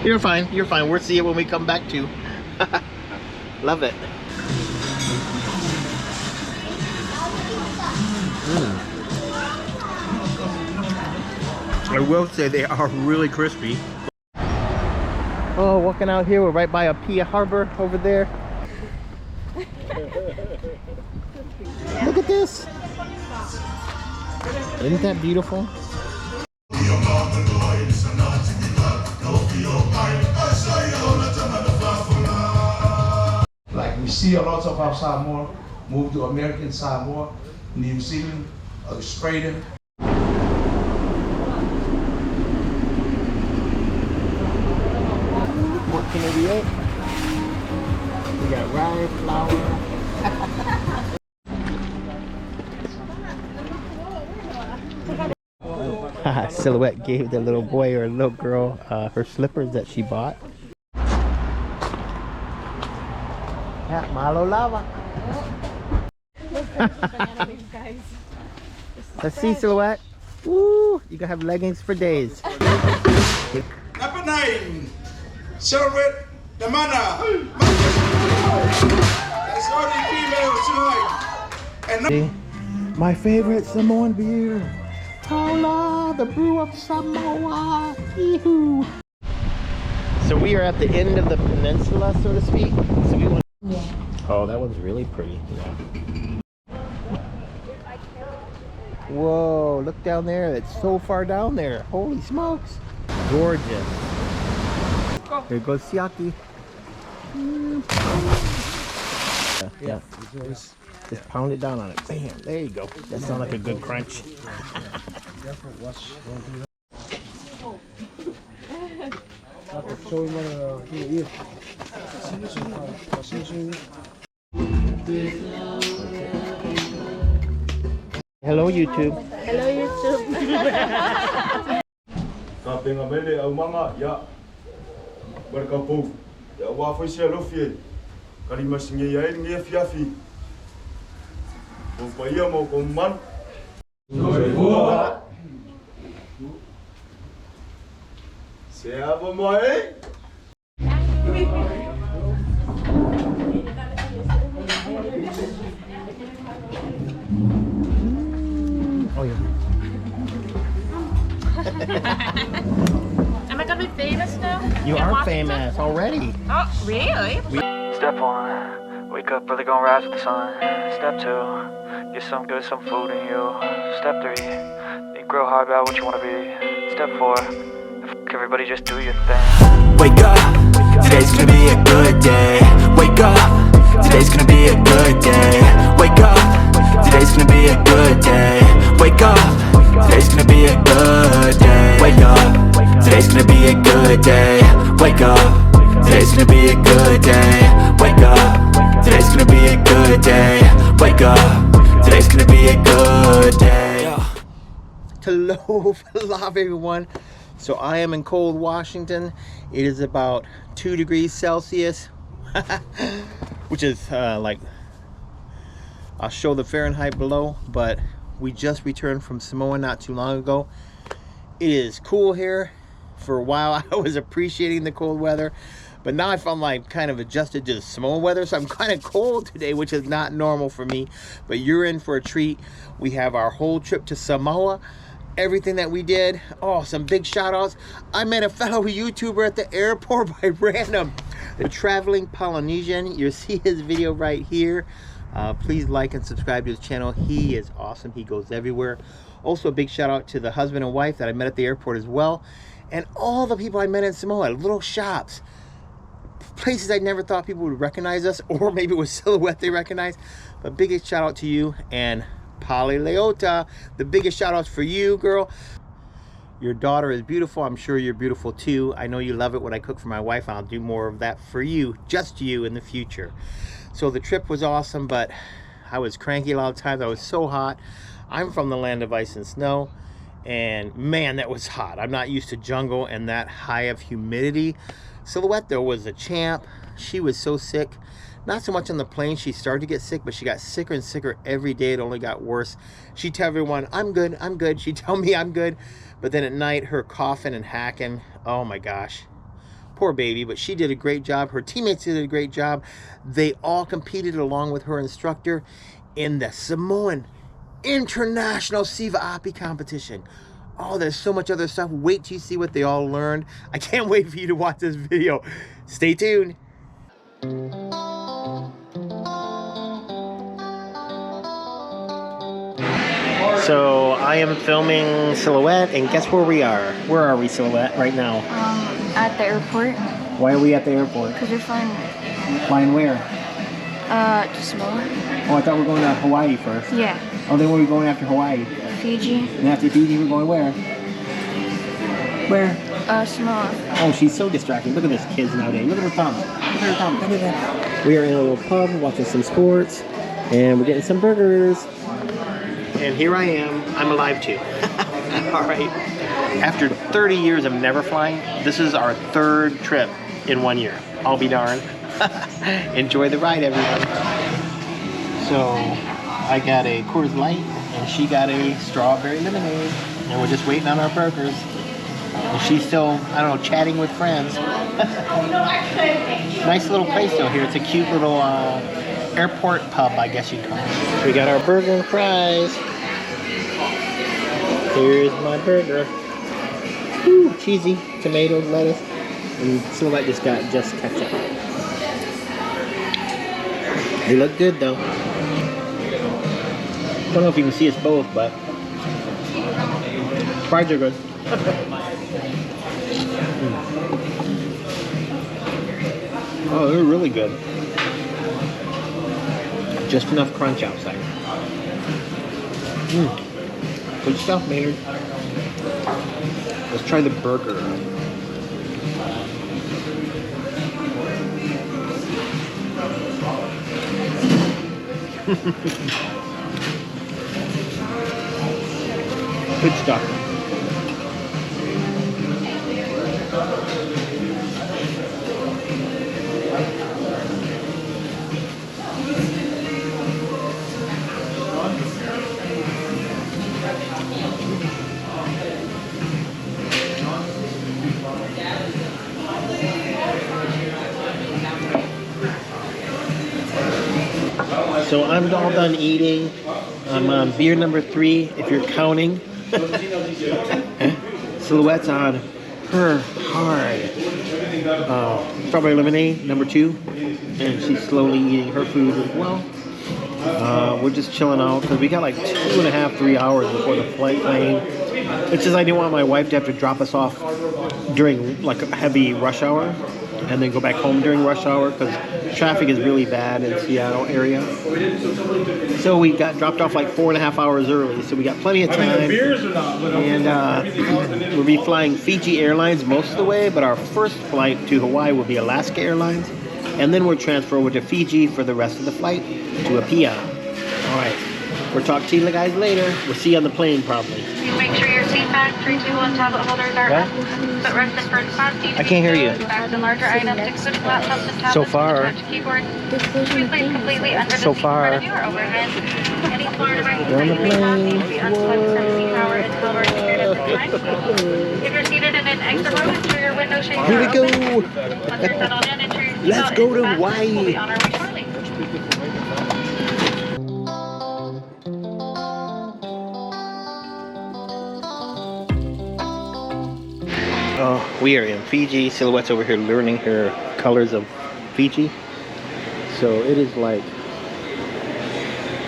You're fine. You're fine. We'll see it when we come back to. Love it. I will say they are really crispy. Oh, walking out here, we're right by Apia Harbor over there. Look at this. Isn't that beautiful? Like we see a lot of our Samoan move to American Samoa, New Zealand, Australia. $14.88. We got rye, flour. Silhouette gave the little boy or little girl her slippers that she bought. Yeah, malo lava. Let's see, Silhouette. Woo! You can have leggings for days. Number 9, Silhouette the mana. That's all the females tonight. And my favorite Samoan beer. Hola, the brew of Samoa. Yee-hoo. So we are at the end of the peninsula, so to speak. So we want. Yeah. Oh, that one's really pretty. Yeah. Whoa! Look down there. It's so far down there. Holy smokes! Gorgeous. Here goes Siaki. Yeah. Just pound it down on it. Bam! There you go. That sounds like a good crunch. Hello, YouTube. Hello, YouTube. Kaping amele au manga ya berkampung. Ya wa foi se lo fie. Kali masinge ya nge fiafi. O paia mo komman. Se avo mai. Oh yeah. Am I gonna be famous now? You In are Washington? famous already. Oh, really? Step 1, wake up early, gonna rise with the sun. Step 2, get some good, some food in you. Step 3, think real hard about what you wanna be. Step 4, everybody just do your thing. Wake up, today's gonna be a good day. Wake up, today's gonna be a good day. Wake up, today's gonna be a good day. Wake up, today's gonna be a good day. Wake up, today's gonna be a good day. Wake up, today's gonna be a good day. Wake up, today's gonna be a good day. Wake up, today's gonna be a good day. Hello, everyone. So I am in cold Washington. It is about 2 degrees Celsius, which is like, I'll show the Fahrenheit below, but we just returned from Samoa not too long ago. It is cool here. For a while I was appreciating the cold weather, but now I found like kind of adjusted to the Samoa weather, so I'm kind of cold today, which is not normal for me, but you're in for a treat. We have our whole trip to Samoa, everything that we did. Oh, some big shout outs. I met a fellow YouTuber at the airport by random, the traveling Polynesian. You'll see his video right here. Please like and subscribe to his channel. He is awesome. He goes everywhere. Also a big shout out to the husband and wife that I met at the airport as well, and all the people I met in Samoa, little shops, places I never thought people would recognize us, or maybe it was Silhouette they recognized. But biggest shout out to you, and Pali Leota, the biggest shout outs for you, girl. Your daughter is beautiful. I'm sure you're beautiful too. I know you love it when I cook for my wife, and I'll do more of that for you, just you, in the future. So the trip was awesome, but I was cranky a lot of times. I was so hot. I'm from the land of ice and snow, and man, that was hot. I'm not used to jungle and that high of humidity. Silhouette though was a champ. She was so sick. Not so much on the plane. She started to get sick, but she got sicker and sicker every day. It only got worse. She'd tell everyone, I'm good, I'm good. She'd tell me I'm good. But then at night, her coughing and hacking, oh my gosh. poor baby, but she did a great job. Her teammates did a great job. They all competed along with her instructor in the Samoan International Siva Api competition. Oh, there's so much other stuff. Wait till you see what they all learned. I can't wait for you to watch this video. Stay tuned. So I am filming Silhouette, and guess where we are? Where are we, Silhouette, right now? At the airport. Why are we at the airport? Because we're flying Flying where? to Samoa. Oh, I thought we were going to Hawaii first. Yeah. Oh, then where are we going after Hawaii? Fiji. And after Fiji, we're going where? Where? Samoa. Oh, she's so distracted. Look at this kids nowadays. Look at her thumbs. Look at her thumbs. Look at that. We are in a little pub watching some sports, and we're getting some burgers. And here I am. I'm alive too. All right. After 30 years of never flying, this is our third trip in 1 year. I'll be darned. Enjoy the ride, everyone. So I got a Coors Light, and she got a strawberry lemonade, and we're just waiting on our burgers. And she's still, I don't know, chatting with friends. Nice little place though here. It's a cute little airport pub, I guess you'd call it. We got our burger and fries. Here's my burger. Woo, cheesy, tomatoes, lettuce, and some of that just got just ketchup. They look good though. Don't know if you can see us both, but fries are good. Oh, they're really good. Just enough crunch outside. Good stuff, Maynard. Let's try the burger. Good stuff. So I'm all done eating. I'm on beer number 3, if you're counting. Silhouette's on her hard strawberry lemonade, number 2. And she's slowly eating her food as well. We're just chilling out because we got like 2.5, 3 hours before the flight plane. It's just I didn't want my wife to have to drop us off during like a heavy rush hour and then go back home during rush hour because traffic is really bad in Seattle area. So we got dropped off like 4.5 hours early, so we got plenty of time. And we'll be flying Fiji Airlines most of the way, but our first flight to Hawaii will be Alaska Airlines, and then we'll transfer over to Fiji for the rest of the flight to Apia. All right, we'll talk to you guys later. We'll see you on the plane probably. Make sure your seat back, 3, 2, 1 tablet holders are up. But rest in first class, I can't hear you. bags and larger items, including laptops and tablets, So far. and touch keyboards, should be placed completely under the So seat far. in front of you or overhead. Any floor devices We're on the that you may have need to be plane. unplugged from seat power until we're secured at the time. If you're seated in an exit row, ensure your window shades Here are we go. open. Once you're settled in, ensure your Let's seatbelt go is to fastened. Hawaii. We'll be on our way shortly. Oh, we are in Fiji. Silhouette's over here learning her colors of Fiji. So it is like,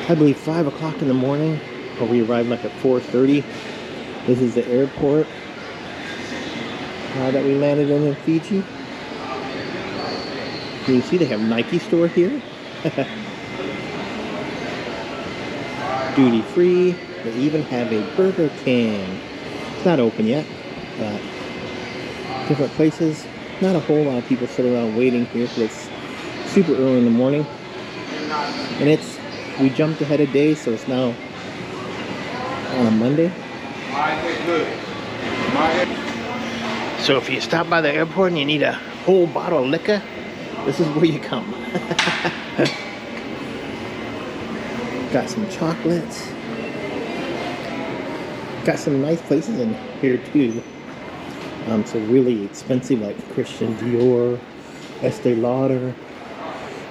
I believe 5 o'clock in the morning, or we arrived like at 4:30. This is the airport that we landed in Fiji. You can see they have Nike store here. Duty free. They even have a Burger King. It's not open yet, but different places. Not a whole lot of people sit around waiting here because it's super early in the morning. And we jumped ahead a day, so it's now on a Monday. So if you stop by the airport and you need a whole bottle of liquor, this is where you come. Got some chocolates. Got some nice places in here too. So really expensive, like Christian Dior, Estee Lauder,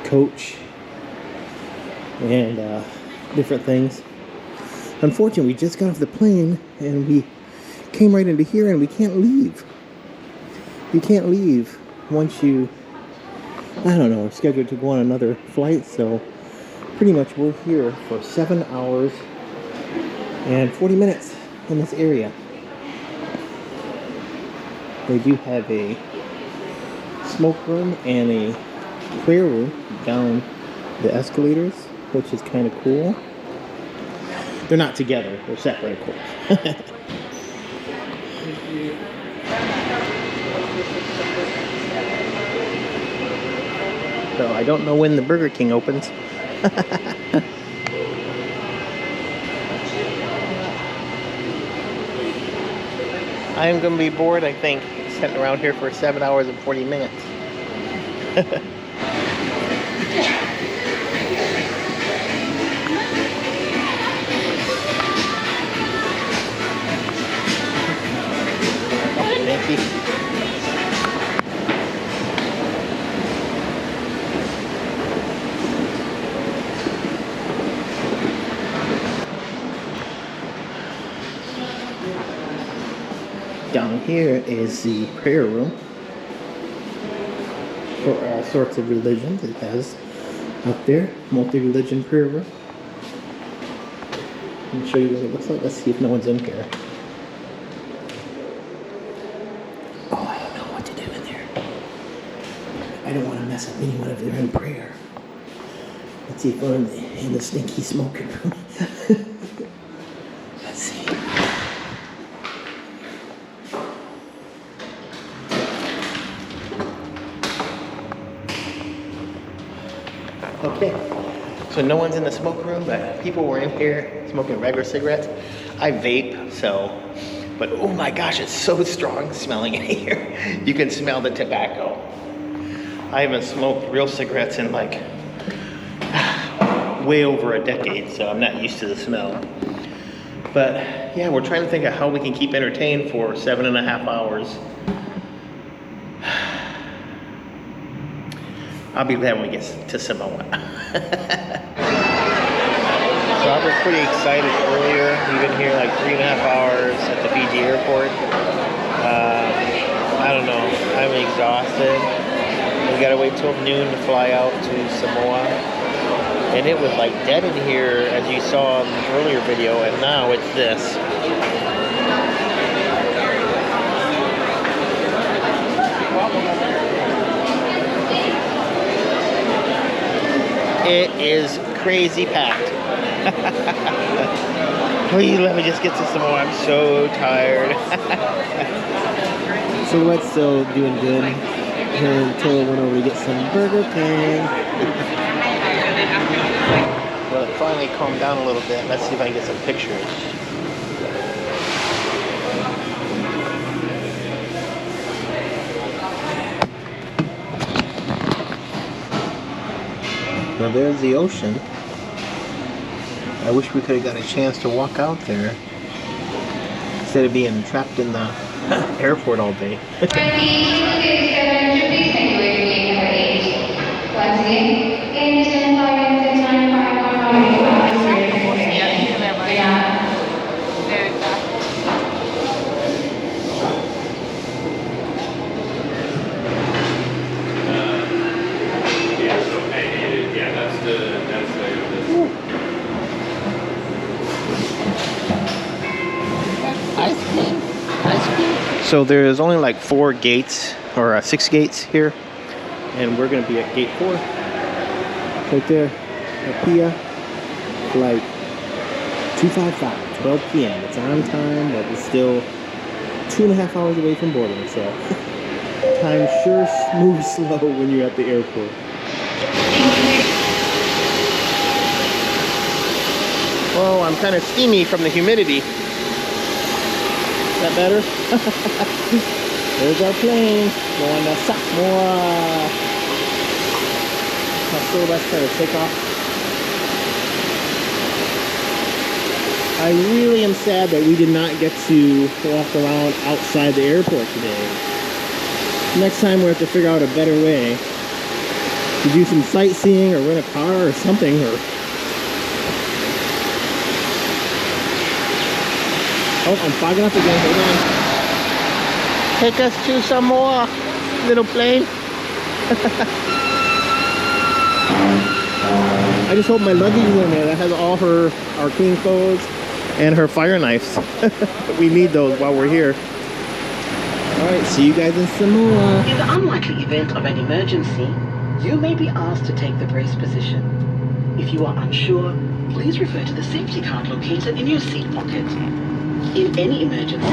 Coach, and different things. Unfortunately, we just got off the plane and we came right into here and we can't leave. You can't leave once you, I don't know, are scheduled to go on another flight. So pretty much we're here for 7 hours and 40 minutes in this area. They do have a smoke room and a prayer room down the escalators, which is kind of cool. They're not together, they're separate, of course. So I don't know when the Burger King opens. I am going to be bored, I think, sitting around here for 7 hours and 40 minutes. Thank you. Down here is the prayer room for all sorts of religions. It has up there, multi-religion prayer room. Let me show you what it looks like. Let's see if no one's in here. Oh, I don't know what to do in there. I don't want to mess up anyone if they're in prayer. Let's see if we're in the stinky smoking room. Let's see. Okay, so no one's in the smoke room, but people were in here smoking regular cigarettes. I vape, so, but oh my gosh, it's so strong smelling in here. You can smell the tobacco. I haven't smoked real cigarettes in like way over a decade, so I'm not used to the smell. But yeah, we're trying to think of how we can keep entertained for 7.5 hours. I'll be glad when we get to Samoa. So I was pretty excited earlier. We've been here like 3.5 hours at the Fiji airport. I don't know, I'm exhausted. We gotta wait till noon to fly out to Samoa. And it was like dead in here, as you saw in the earlier video, and now it's this. It is crazy packed. Please let me just get to Samoa. I'm so tired. So we're still doing good here until we went over to get some Burger King. Well, it finally calmed down a little bit. Let's see if I can get some pictures. Well, there's the ocean. I wish we could have got a chance to walk out there instead of being trapped in the airport all day. So there's only like 4 gates, or 6 gates here, and we're going to be at gate 4, right there, Apia, flight 255, 12 p.m. It's on time, but it's still 2.5 hours away from boarding, so time sure moves slow when you're at the airport. Oh, I'm kind of steamy from the humidity. Is that better? There's our plane going to Samoa. So let's try to take off. I really am sad that we did not get to walk around outside the airport today. Next time we'll have to figure out a better way to do some sightseeing or rent a car or something. Oh, I'm fogging up again. Hold on. Take us to Samoa, little plane. I just hope my luggage is in there. That has all our clean clothes and her fire knives. We need those while we're here. Alright, see you guys in Samoa. In the unlikely event of an emergency, you may be asked to take the brace position. If you are unsure, please refer to the safety card located in your seat pocket. In any emergency,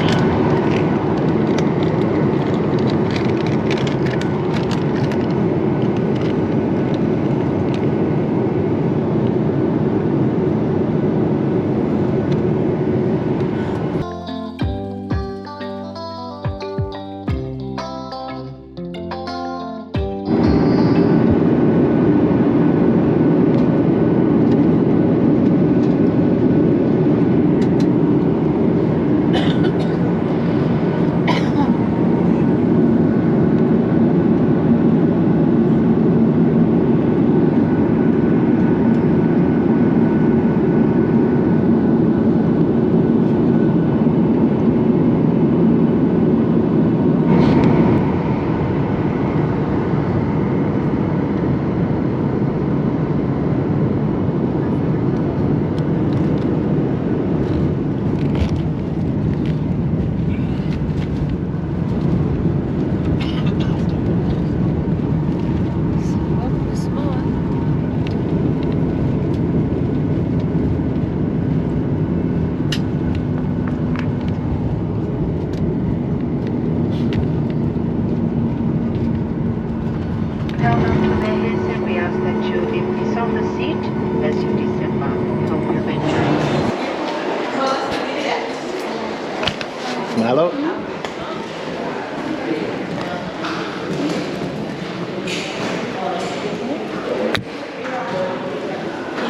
Malo? You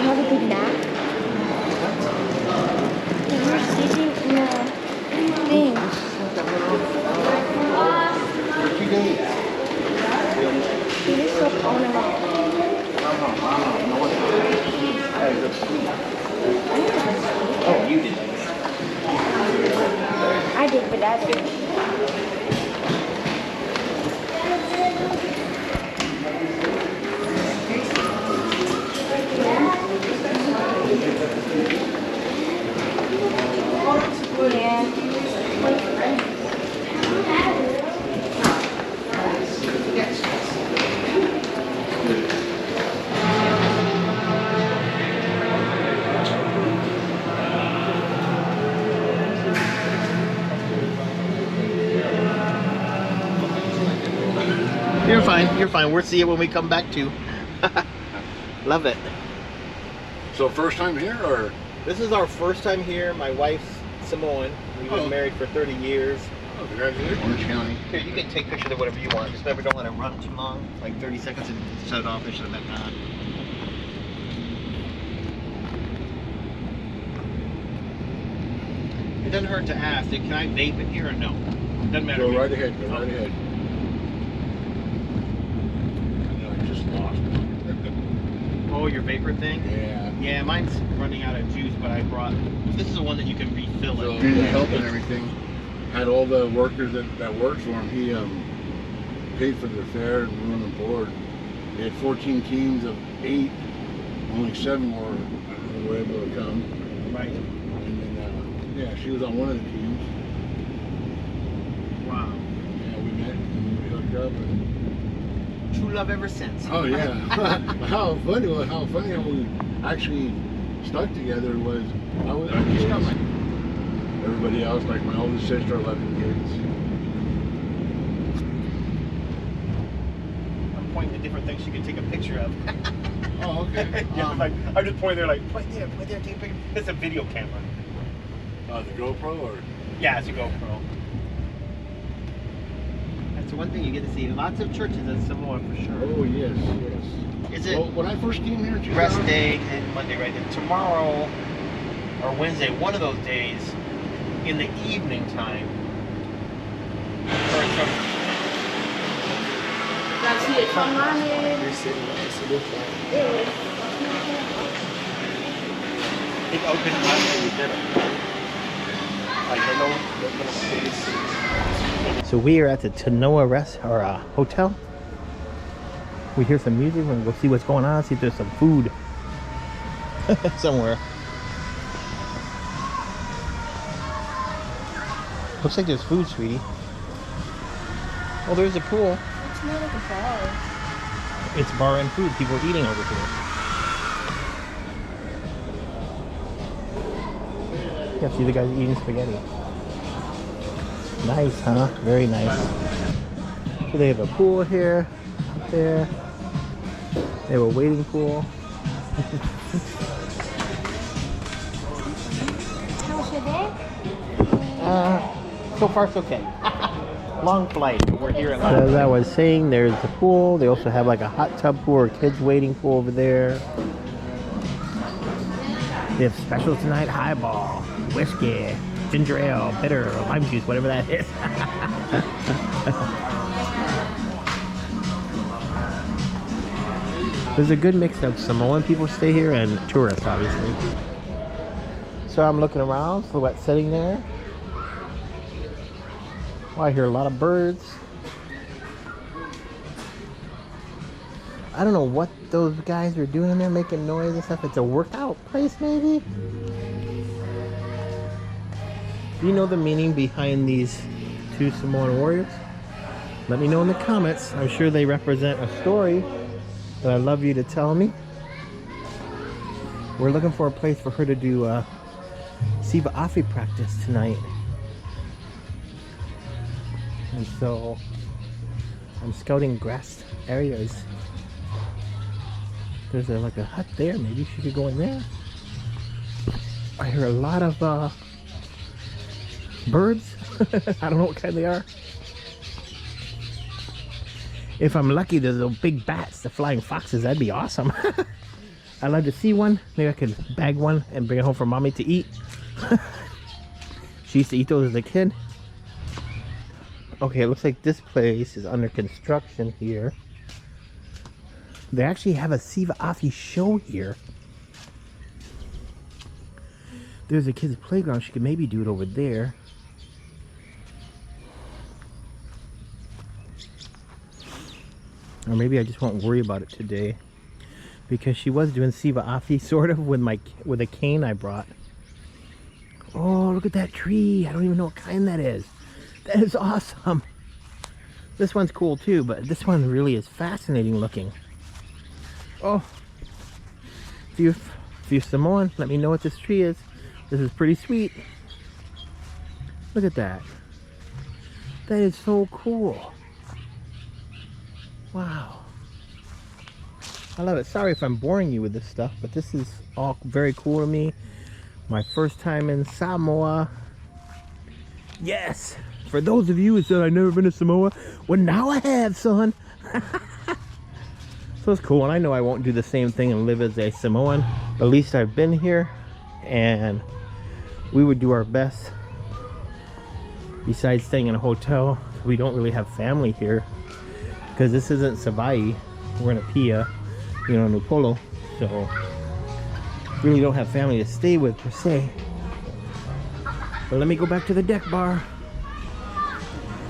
have a good nap? You were sitting in the thing. You just slept on and off. Oh, you did. I did, but Dad didn't. You're fine. You're fine. We'll see it when we come back too. Love it. So first time here, or? This is our first time here. My wife's Samoan. We've been married for 30 years. Oh, congratulations. Orange County. Here, you can take pictures of whatever you want. Just never don't let it run too long. Like 30 seconds and shut it off and shut it back on. It doesn't hurt to ask. Can I vape in here or no? Doesn't matter. Go right ahead. Go right ahead. I just lost it. Oh, your vapor thing? Yeah. Yeah, mine's running out of juice, but I brought. This is the one that you can refill So it. the help and everything. Had all the workers that worked for him. He paid for their fare and room and board. They had 14 teams of 8. Only 7 were able to come. Right. And then, yeah, she was on one of the teams. Wow. Yeah, we met and we hooked up. And True love ever since. oh yeah. how funny how we actually stuck together was I just got everybody else, like my oldest sister, 11 kids. I'm pointing to different things you can take a picture of. Oh, okay. Yeah, like I'm just pointing there, like point there, take a picture. It's a video camera. The GoPro, or? Yeah, it's a GoPro. That's the one thing you get to see. Lots of churches in Samoa for sure. Oh yes, yes. Is it Well, when I first came here, rest day and Monday, right? And tomorrow or Wednesday, one of those days, in the evening time. It opened Monday, we did it. So we are at the Tanoa hotel. We hear some music. We're gonna go see what's going on. See if there's some food somewhere. Looks like there's food, sweetie. Oh, there's a pool. It's more like a bar. It's bar and food. People are eating over here. Yeah, see the guys eating spaghetti. Nice, huh? Very nice. So they have a pool here, up there. They have a waiting pool. How was your day? So far so okay. Long flight, but we're here at last. As I was saying, there's the pool. They also have like a hot tub pool or kids waiting pool over there. They have specials tonight: highball, whiskey, ginger ale, bitter, lime juice, whatever that is. There's a good mix of Samoan people stay here and tourists, obviously. So I'm looking around, silhouette sitting there. Oh, I hear a lot of birds. I don't know what those guys are doing in there, making noise and stuff. It's a workout place, maybe? Do you know the meaning behind these two Samoan warriors? Let me know in the comments. I'm sure they represent a story that I'd love you to tell me. We're looking for a place for her to do Siva Afi practice tonight. And so I'm scouting grass areas. There's like a hut there. Maybe she could go in there. I hear a lot of birds. I don't know what kind they are. If I'm lucky, there's those big bats, the flying foxes. That'd be awesome. I'd love to see one. Maybe I could bag one and bring it home for mommy to eat. She used to eat those as a kid. Okay, it looks like this place is under construction here. They actually have a Siva Afi show here. There's a kid's playground. She could maybe do it over there. Or maybe I just won't worry about it today, because she was doing Siva Afi sort of with a cane I brought. Oh, look at that tree. I don't even know what kind that is. That is awesome. This one's cool too, but this one really is fascinating looking. Oh, if you're Samoan, let me know what this tree is. This is pretty sweet. Look at that. That is so cool. Wow. I love it. Sorry if I'm boring you with this stuff, but this is all very cool to me. My first time in Samoa. Yes! For those of you who said I've never been to Samoa, well, now I have, son. So it's cool, and I know I won't do the same thing and live as a Samoan. At least I've been here, and we would do our best. Besides staying in a hotel, we don't really have family here, because this isn't Savai'i. We're in Apia, you know, Nupolo. So really don't have family to stay with per se. But let me go back to the deck bar,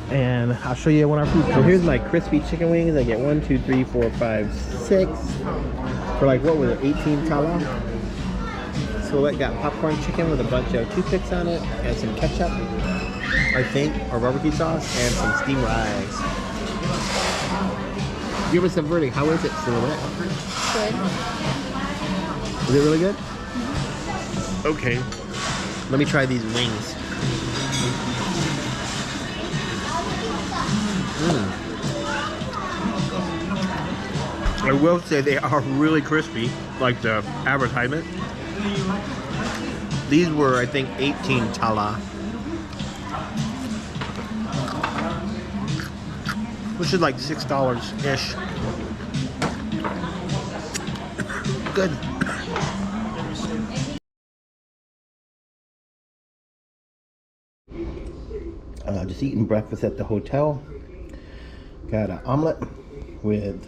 and I'll show you when our food comes. So here's my crispy chicken wings. I get 1, 2, 3, 4, 5, 6 for like, what was it, 18 tala. So I got popcorn chicken with a bunch of toothpicks on it and some ketchup, I think, or barbecue sauce, and some steamed rice. Give us a verdict. How is it, Silhouette? Good. Is it really good? Okay. Let me try these wings. I will say they are really crispy, like the advertisement. These were, I think, 18 tala, which is like $6-ish. Good. Just eating breakfast at the hotel. Got an omelet with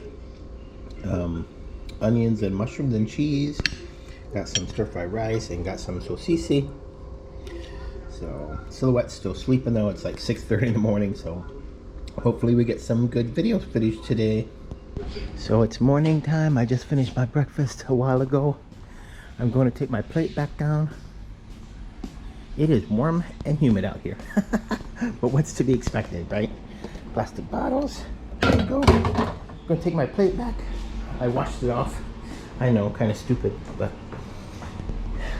onions and mushrooms and cheese. Got some stir-fried rice and got some sosisi. So Silhouette's still sleeping though. It's like 6:30 in the morning, so hopefully we get some good video footage today. So it's morning time. I just finished my breakfast a while ago. I'm going to take my plate back down. It is warm and humid out here. But what's to be expected, right? Plastic bottles. There we go. I'm going to take my plate back. I washed it off. I know, kind of stupid, but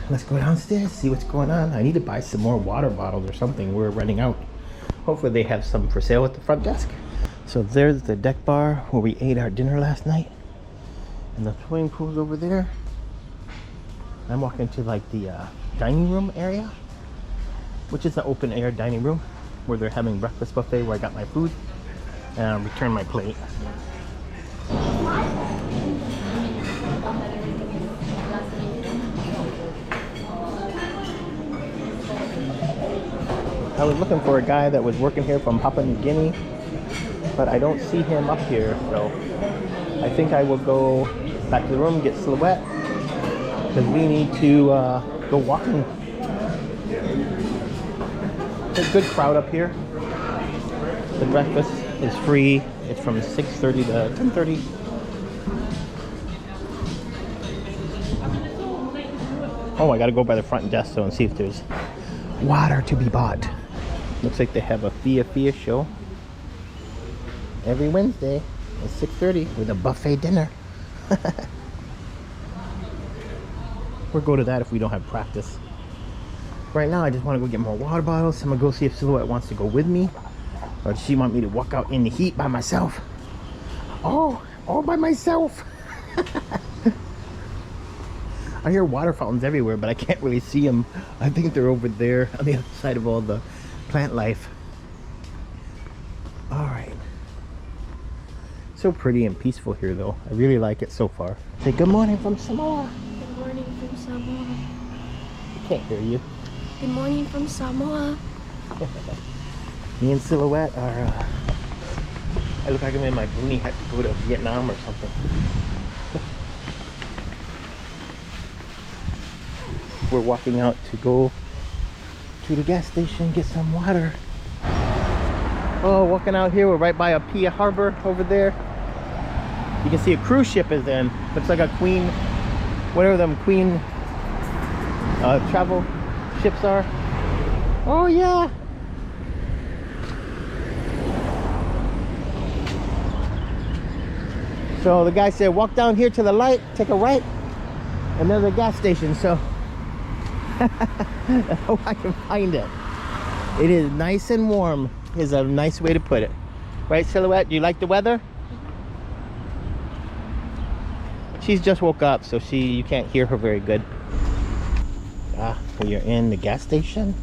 let's go downstairs, see what's going on. I need to buy some more water bottles or something. We're running out. Hopefully they have some for sale at the front desk. So there's the deck bar where we ate our dinner last night. And the swimming pool's over there. I'm walking to like the dining room area, which is the open air dining room where they're having breakfast buffet, where I got my food and I'll return my plate. I was looking for a guy that was working here from Papua New Guinea, but I don't see him up here, so I think I will go back to the room and get Silhouette, because we need to go walking. There's a good crowd up here. The breakfast is free. It's from 6:30 to 10:30. Oh, I gotta go by the front desk though and see if there's water to be bought. Looks like they have a Apia show every Wednesday at 6:30 with a buffet dinner. We'll go to that if we don't have practice. Right now I just want to go get more water bottles. I'm gonna go see if Silhouette wants to go with me, or does she want me to walk out in the heat by myself? Oh, all by myself. I hear water fountains everywhere, but I can't really see them. I think they're over there on the other side of all the plant life. All right. So pretty and peaceful here though. I really like it so far. Say good morning from Samoa. Good morning from Samoa. I can't hear you. Good morning from Samoa. Me and Silhouette are, I look like I'm in my boonie hat to go to Vietnam or something. We're walking out to go to the gas station, get some water. Oh, walking out here, we're right by Apia Harbor over there. You can see a cruise ship is in. Looks like a Queen, whatever them Queen travel ships are. Oh yeah. So the guy said, walk down here to the light, take a right, and there's a gas station. So I hope I can find it. It is nice and warm is a nice way to put it. Right, Silhouette? Do you like the weather? She's just woke up, so you can't hear her very good. We are in the gas station.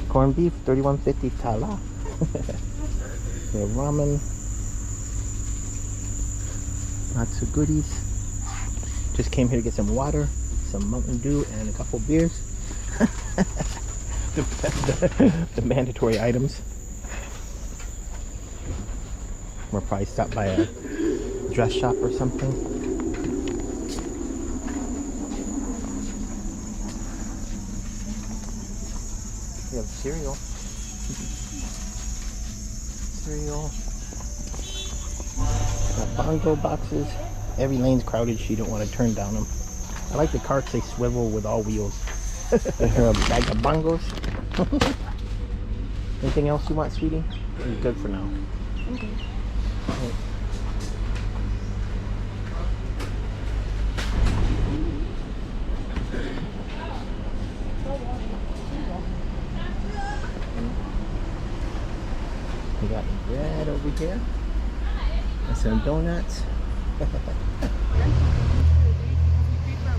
Corned beef, 31.50 tala. We have ramen. Lots of goodies. Just came here to get some water, some Mountain Dew, and a couple beers. the mandatory items. We'll probably stop by a dress shop or something. We have cereal. Got bongo boxes. Every lane's crowded, so you don't want to turn down them. I like the carts, they swivel with all wheels. A bag of bongos. Anything else you want, sweetie? You're good for now. Okay. Right. We got bread over here and some donuts.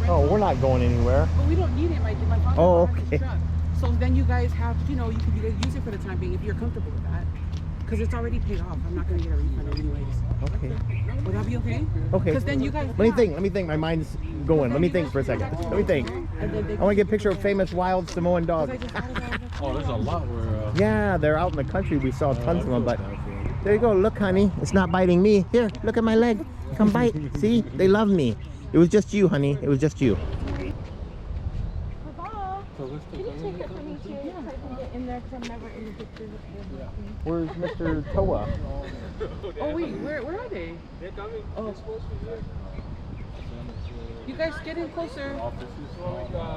Oh, we're not going anywhere. But we don't need it. My father Oh, has his okay. truck. So then you guys have, you know, you can use it for the time being if you're comfortable with that. Because it's already paid off. I'm not going to get a refund anyways. Okay. Would that be okay? Okay. Because then you guys Let me think. My mind's going. Let me think for a second. Let me think. I want to get a picture of famous wild Samoan dog. Oh, there's a lot where. Yeah, they're out in the country. We saw tons of them, but there you go. Look, honey, it's not biting me. Here, look at my leg. Come bite. See, they love me. It was just you, honey. It was just you. Where's Mr. Toa? Oh wait, where are they? They're coming. Oh. They're supposed to be here. You guys get in closer.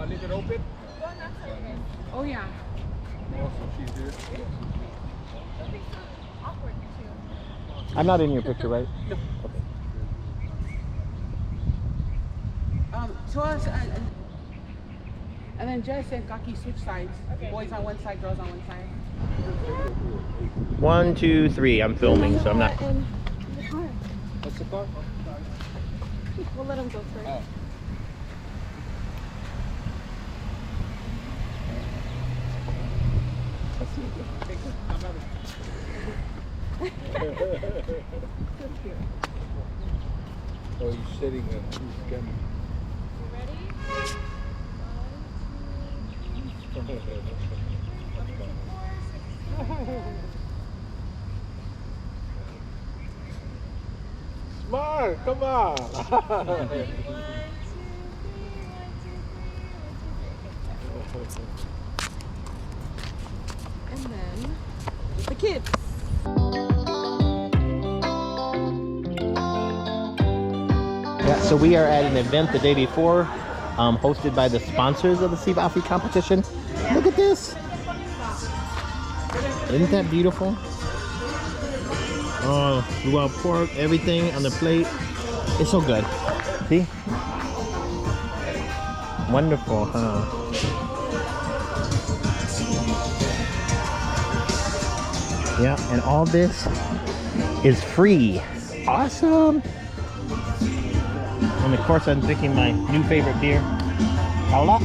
Leave it open. Oh yeah. Also, she's here. I'm not in your picture, right? No. Okay. To us, and then Jess and Kaki switch sides. Okay. Boys on one side, girls on one side. 1, 2, 3. I'm filming, so I'm not. In the car. What's the car? We'll let them go first. Oh. Oh, you're sitting there. Who's coming? Smart, come on. And then the kids. Yeah, so we are at an event the day before, hosted by the sponsors of the Sivafi competition. Look at this! Isn't that beautiful? Oh, raw pork, everything on the plate. It's so good. See? Wonderful, huh? Yeah, and all this is free. Awesome! And of course I'm drinking my new favorite beer. Paula?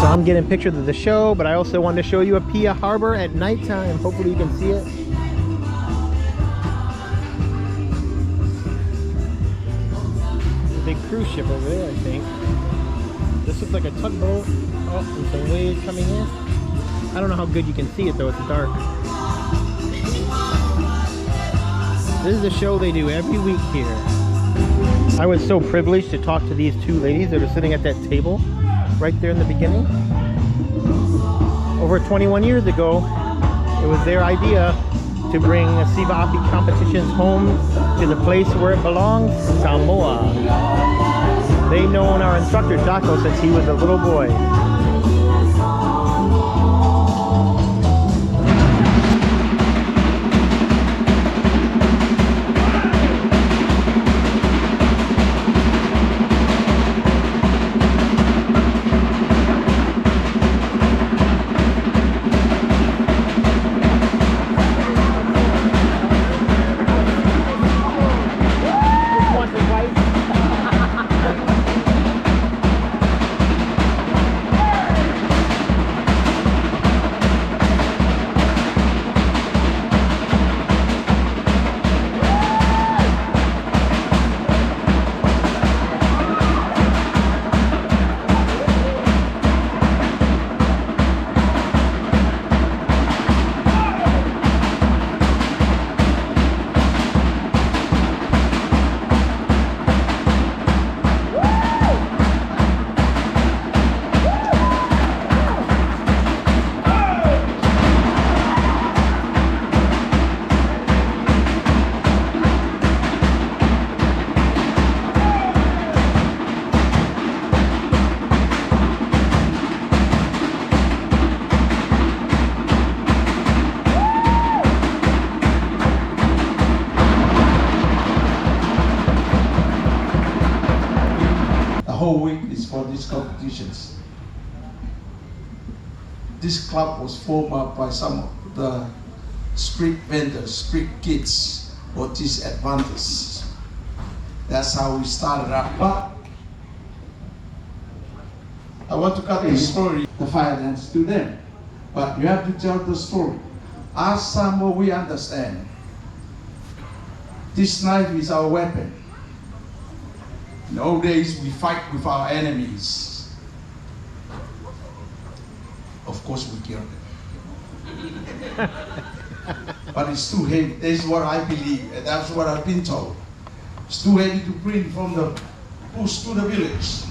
I'm getting pictures of the show, but I also wanted to show you Apia Harbor at nighttime. Hopefully you can see it. Big cruise ship over there, I think. This looks like a tugboat. Oh, and some waves coming in. I don't know how good you can see it though, it's dark. This is a show they do every week here. I was so privileged to talk to these two ladies that are sitting at that table right there in the beginning. Over 21 years ago, it was their idea to bring Sivafi competitions home to the place where it belongs, Samoa. They've known our instructor, Jocko, since he was a little boy. these competitions. This club was formed up by some of the street vendors, street kids, or disadvantaged. That's how we started out. But I want to cut the story, the finance to them. But you have to tell the story. As Samoa, we understand. This knife is our weapon. In old days, we fight with our enemies. Of course, we kill them. But it's too heavy. That's what I believe, and that's what I've been told. It's too heavy to bring from the bush to the village.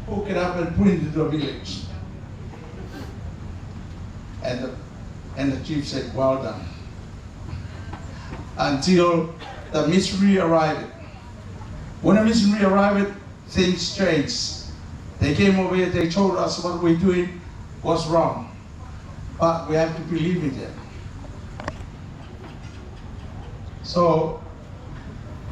Hook it up and bring it to the village. And the chief said, well done. Until the missionary arrived. When the missionary arrived, things changed. They came over here, they told us what we're doing was wrong. But we have to believe in them. So,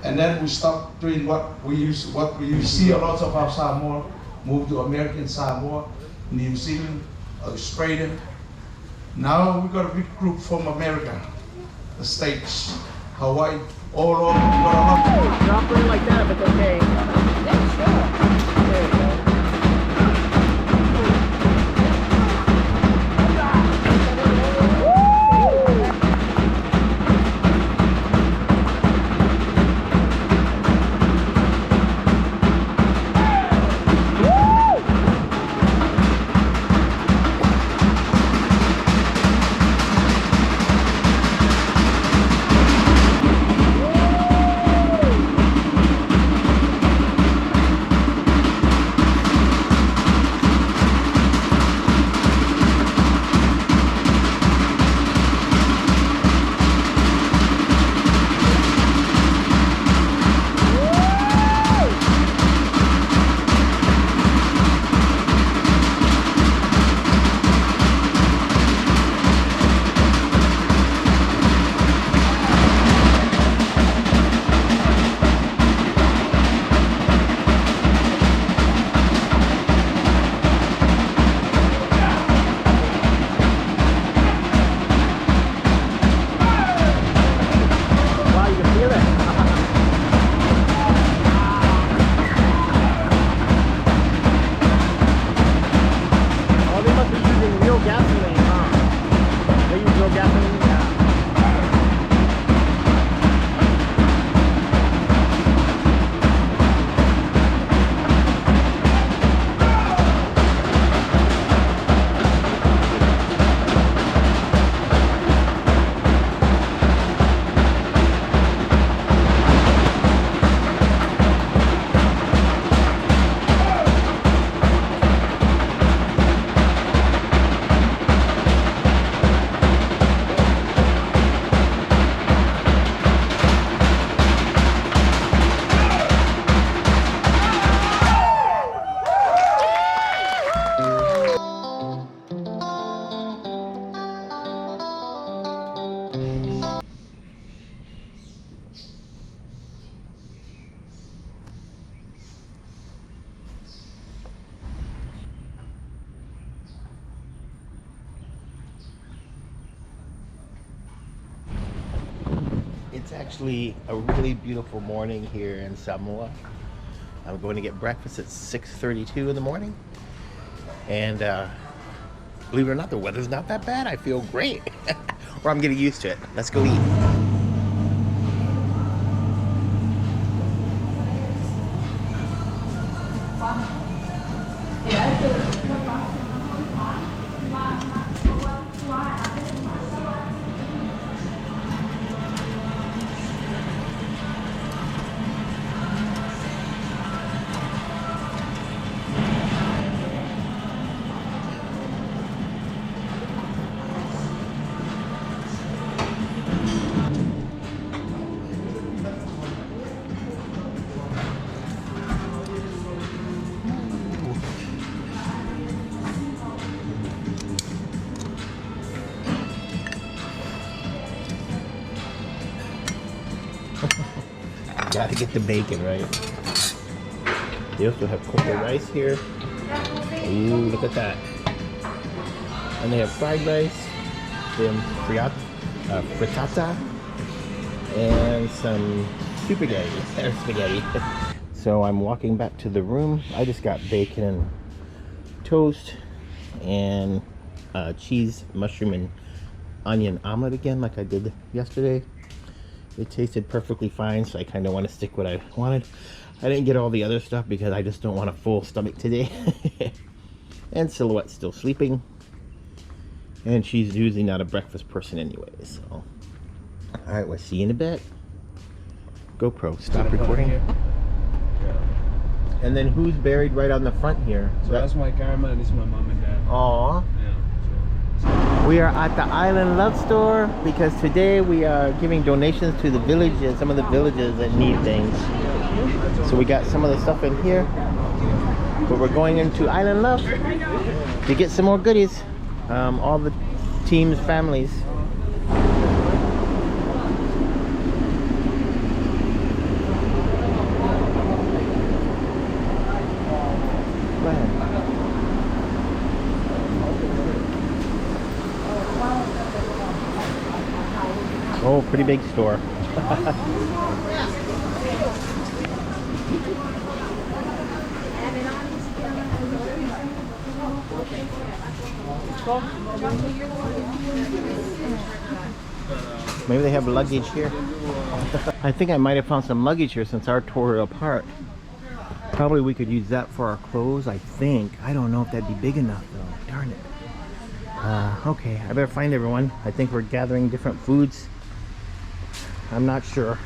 and then we stopped doing what we used to see. A lot of our Samoa moved to American Samoa, New Zealand, Australia. Now we got a big group from America, the States, Hawaii, all over. Drop it like that, but okay. Yeah, sure. There you go. It's actually a really beautiful morning here in Samoa. I'm going to get breakfast at 6:32 in the morning. And believe it or not, the weather's not that bad. I feel great. Or I'm getting used to it. Let's go eat. Gotta get the bacon, right? They also have cocoa rice here. Ooh, look at that. And they have fried rice, some frittata, and some spaghetti. So I'm walking back to the room. I just got bacon and toast and cheese, mushroom, and onion omelet again, like I did yesterday. It tasted perfectly fine, so I kind of want to stick what I wanted. I didn't get all the other stuff because I just don't want a full stomach today. And Silhouette's still sleeping, and she's usually not a breakfast person anyway. So, all right, we'll see you in a bit. GoPro, stop recording. And then who's buried right on the front here? So that's my grandma and this is my mom and dad. Aww. Yeah. We are at the Island Love Store because today we are giving donations to the villages, some of the villages that need things. So we got some of the stuff in here, but we're going into Island Love to get some more goodies. All the team's families. Oh, pretty big store. Maybe they have luggage here. I think I might have found some luggage here since our tore apart. Probably we could use that for our clothes, I think. I don't know if that'd be big enough though. Darn it. Okay, I better find everyone. I think we're gathering different foods. I'm not sure.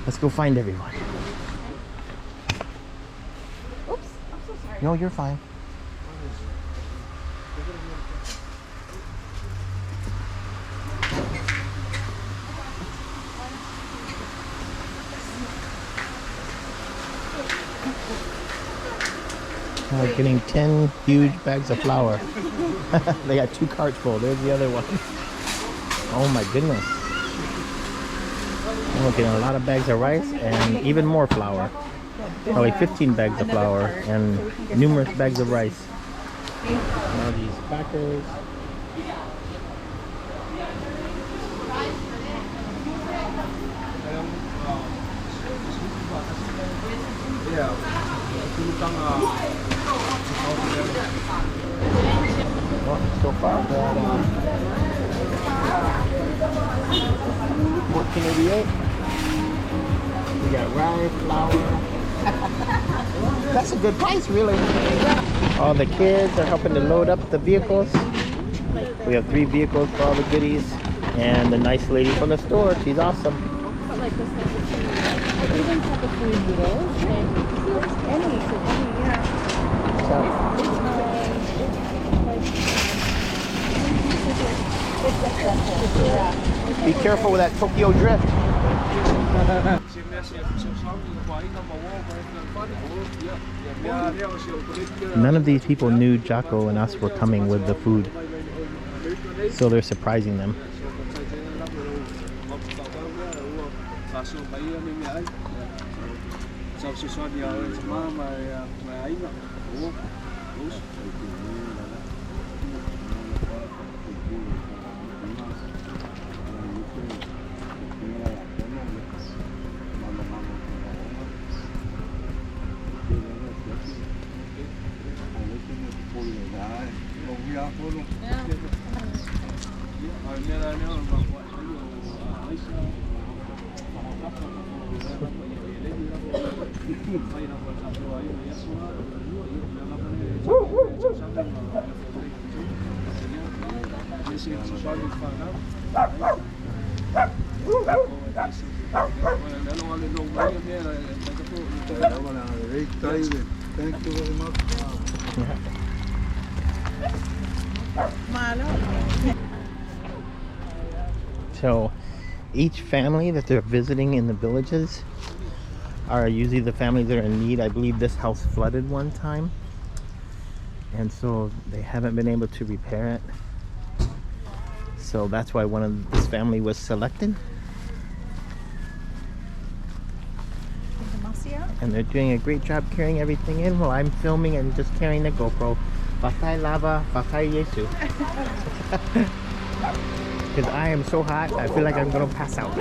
Let's go find everyone. Oops, I'm so sorry. No, you're fine. We're getting 10 huge bags of flour. They got 2 carts full. There's the other one. Oh my goodness. We're getting a lot of bags of rice and even more flour. Probably 15 bags of flour and numerous bags of rice. Now these crackers. Oh, so far, $14.88. We got rice, flour. That's a good price, really. All the kids are helping to load up the vehicles. We have 3 vehicles for all the goodies. And the nice lady from the store, she's awesome. Be careful with that Tokyo drift. None of these people knew Jocko and us were coming with the food, so they're surprising them. Thank you very much. So each family that they're visiting in the villages are usually the families that are in need. I believe this house flooded one time, and so they haven't been able to repair it. So that's why this family was selected. and they're doing a great job carrying everything in while I'm filming and just carrying the GoPro. Pakai lava, pakai Yesu. Because I am so hot, I feel like I'm gonna pass out.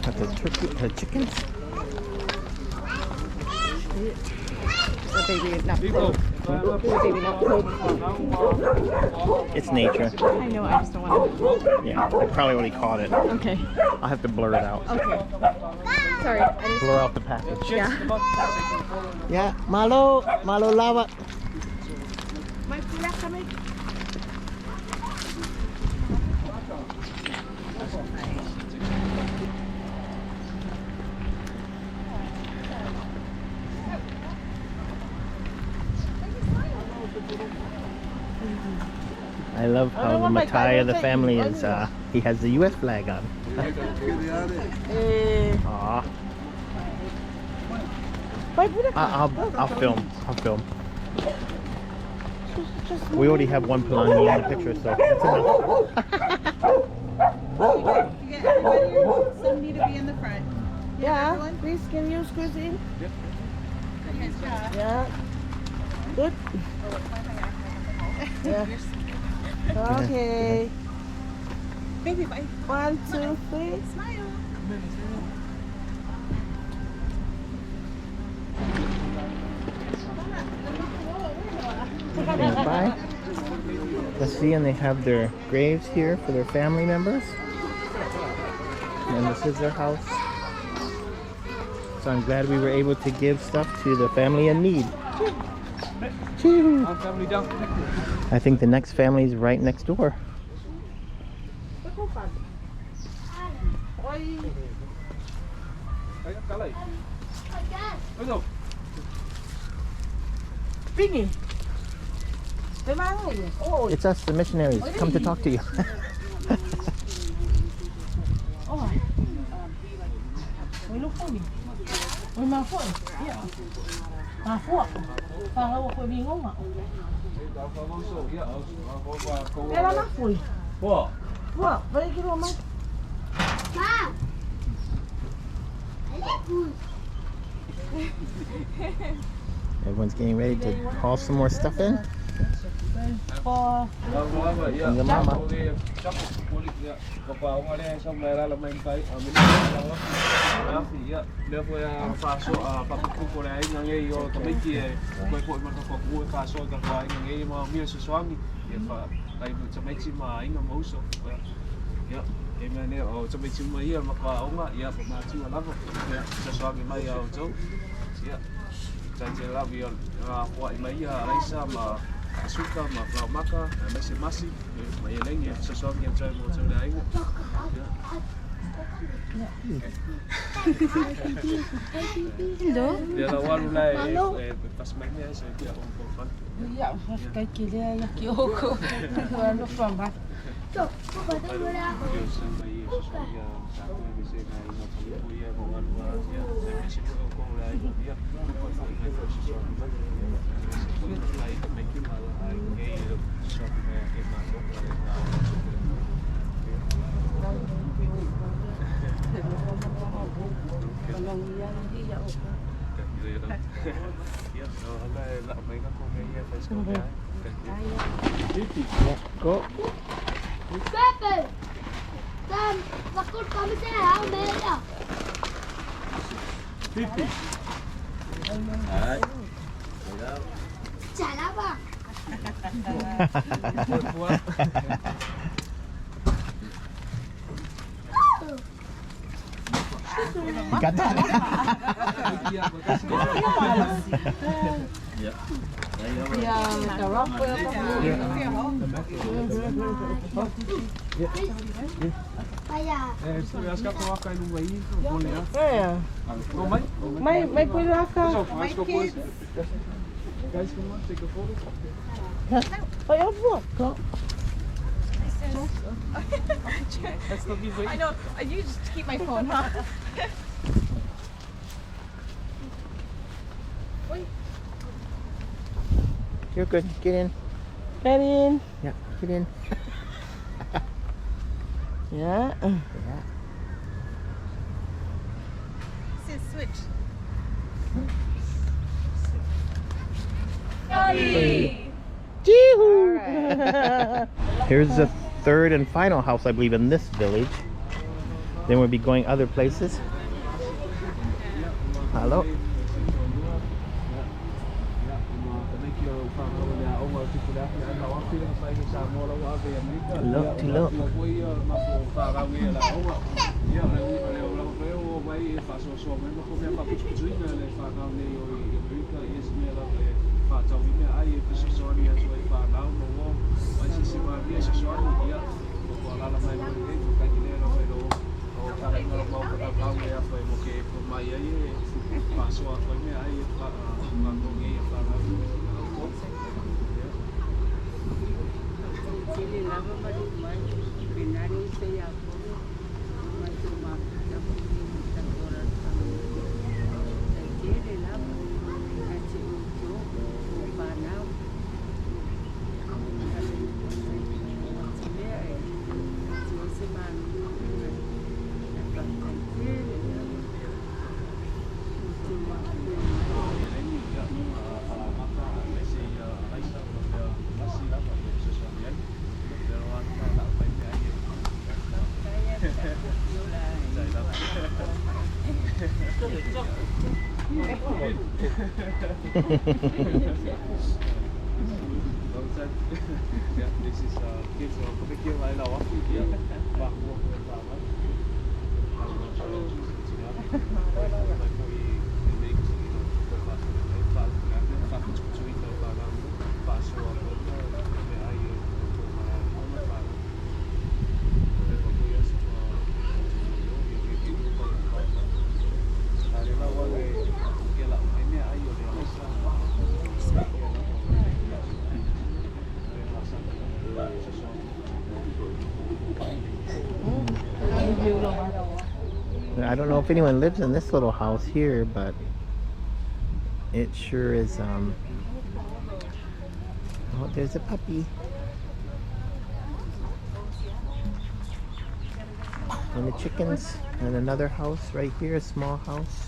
Got the chickens. The baby not clothed. The baby not clothed. It's nature. I know, I just don't want to. Yeah, I probably already caught it. Okay. I'll have to blur it out. Okay. Sorry. Blur out the package. Yeah. Yeah, malo lava. My food coming. I love how the Matai of the family is, he has the US flag on. Aw. I'll film. We already have one Palani in the picture, so that's enough. Some need to be in the front. Yeah, please, can you squeeze in? Yeah. Good. Yeah. Okay. Baby, bye. 1, 2, 3. Smile. Bye. Let's see, and they have their graves here for their family members. And this is their house. So I'm glad we were able to give stuff to the family in need. I think the next family is right next door. Pingy. It's us, the missionaries. Come to talk to you. Everyone's getting ready to haul some more stuff in. And the mama. Suka ma flau maka masi mai lengi sesuatu yang saya mau coba ini. Hello. Dia lawan mulai pas mainnya saya dia orang. Ya, kayak kira ya kioko. Ano from ba? So, apa dah? Go. Pepe! Sam, takut kami saya beda. Pipi. Hai. Jalan bang. Got that? May pulaka. Guys, come on, take a photo. I know. You just keep my phone, huh? You're good. Get in. Get in. Yeah, get in. Yeah. Yeah. Sis, switch. Here's the third and final house, I believe, in this village. Then we'll be going other places. Hello. Look, look. I don't know if anyone lives in this little house here, but it sure is. Oh, there's a puppy. And the chickens, and another house right here, a small house.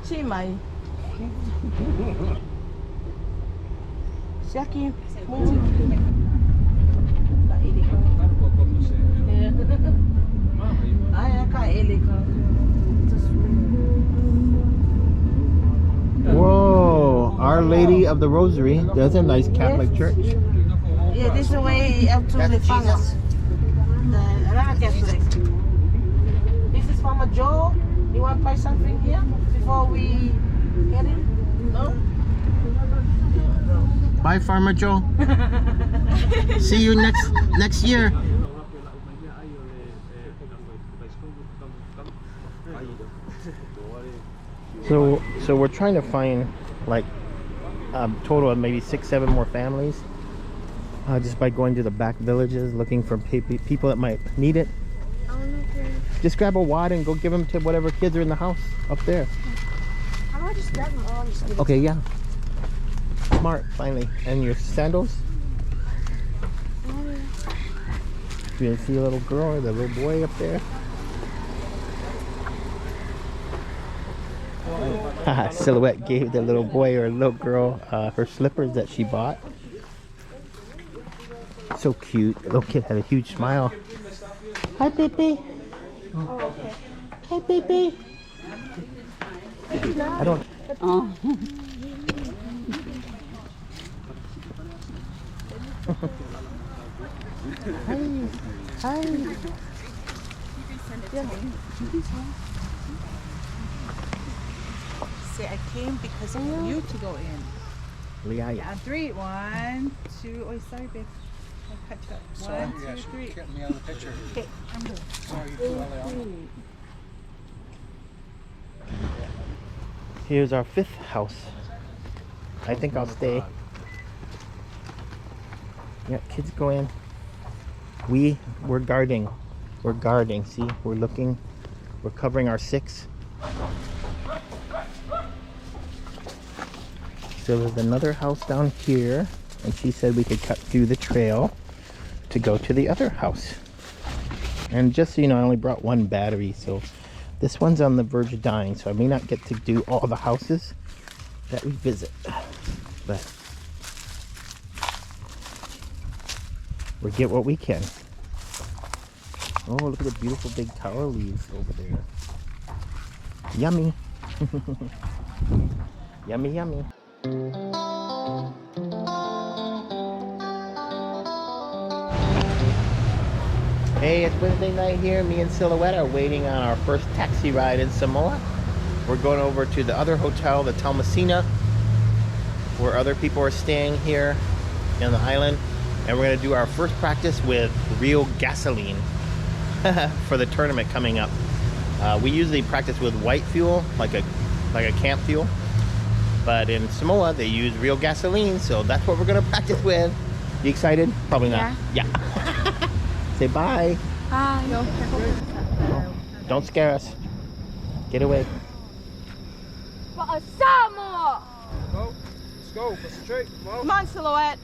Chị mày. Jackie, move. Whoa, Our Lady of the Rosary. That's a nice Catholic church. Yeah, this is the way up to the Fangas. This is Mama Joe. You want to buy something here before we get in? No? Bye, Farmer Joe. See you next year. So we're trying to find like a total of maybe 6-7 more families, just by going to the back villages looking for people that might need it. Just grab a wad and go give them to whatever kids are in the house up there. How about I just grab them all and just give it Okay, to yeah. Smart, finally. And your sandals? You see a little girl or the little boy up there? Silhouette gave the little boy or little girl her slippers that she bought. So cute. The little kid had a huge smile. Hi, baby. Oh, okay. Hi, baby. I don't. Oh. Hi. Hi. Say I came because of you to go in. Yeah. Yeah, 3, 1, 2. Oh, sorry, babe. Sorry, One, yeah, two, she three. kept me out of the picture. Okay, I'm good. Sorry, you too early on. Here's our 5th house. I think I'll stay. Yeah, kids go in. We're guarding. We're guarding. See, we're looking. We're covering our 6. So there's another house down here, and she said we could cut through the trail to go to the other house. And just so you know, I only brought 1 battery, so this one's on the verge of dying, so I may not get to do all the houses that we visit, but we get what we can. Oh, look at the beautiful big tower leaves over there. Yummy. Yummy, yummy. Hey, it's Wednesday night here. Me and Silhouette are waiting on our first taxi ride in Samoa. We're going over to the other hotel, the Talmasina, where other people are staying here on the island. And we're going to do our first practice with real gasoline for the tournament coming up. We usually practice with white fuel, like a camp fuel. But in Samoa, they use real gasoline, so that's what we're going to practice with. You excited? Probably not. Yeah. Say bye. Bye. Oh, don't scare us. Get away. For a Samoa! Go. Let's go. Concentrate. Come on, Silhouette.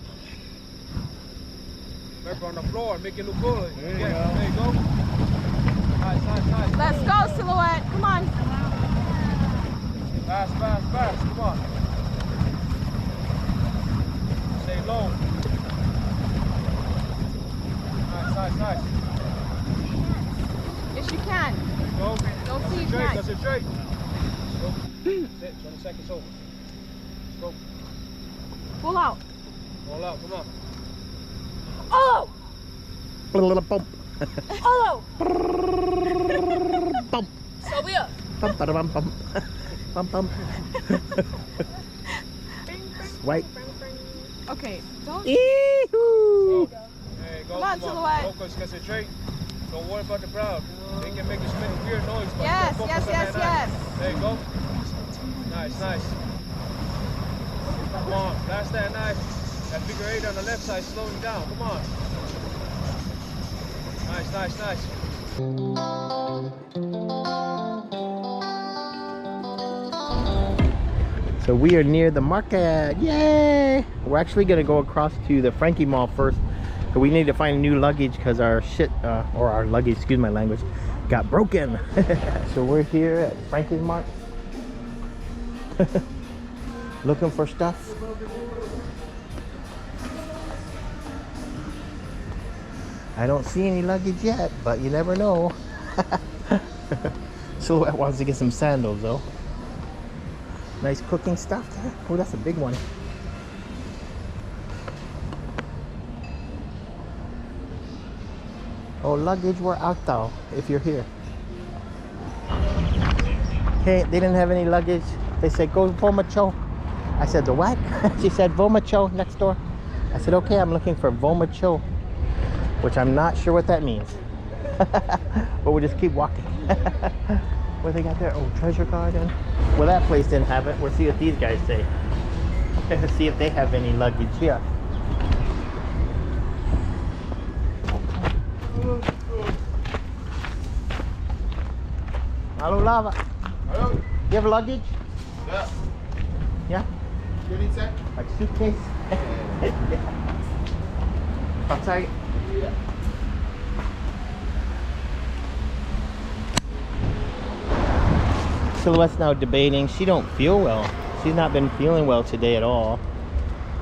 Remember on the floor. Make it look good. There you go. Nice, nice, nice. Let's go, Silhouette. Come on. Fast, fast, fast. Come on. Stay low. Nice, nice. Yes, you can. Go. Don't see you Concentrate, can. concentrate. Go. Sit. 20 seconds over. Let's go. Pull out. Roll out. Come on. Oh! Put a little bump. Oh! Bump. So we are. Bump, bada, bump, bump. Bump, bump. White. Okay, don't. Yee-hoo. There you go. Come on, Silhouette. Focus, concentrate. Don't worry about the crowd. They can make this many weird noise, but Yes, focus yes, on yes, that yes. knife. There you go. Nice, nice. Come on, blast that knife. That figure 8 on the left side, slowing down. Come on. Nice, nice, nice. So we are near the market. Yay! We're actually gonna go across to the Frankie Mall first. But we need to find new luggage because our shit, or our luggage, excuse my language, got broken. So we're here at Frankie's Mart. Looking for stuff. I don't see any luggage yet, but you never know. Silhouette wants to get some sandals though. Nice cooking stuff there. Oh, that's a big one. Oh, luggage, we're out though, if you're here. Okay, they didn't have any luggage. They said, go Vomacho. I said, the what? She said, Vomacho next door. I said, okay, I'm looking for Vomacho, which I'm not sure what that means. But we'll just keep walking. What they got there? Oh, Treasure Garden. Well, that place didn't have it. We'll see what these guys say. See if they have any luggage here. Hello, Lava. Hello? You have luggage? Yeah. Yeah? You need that? Like suitcase? Outside? Yeah. Silhouette's now debating. She don't feel well. She's not been feeling well today at all.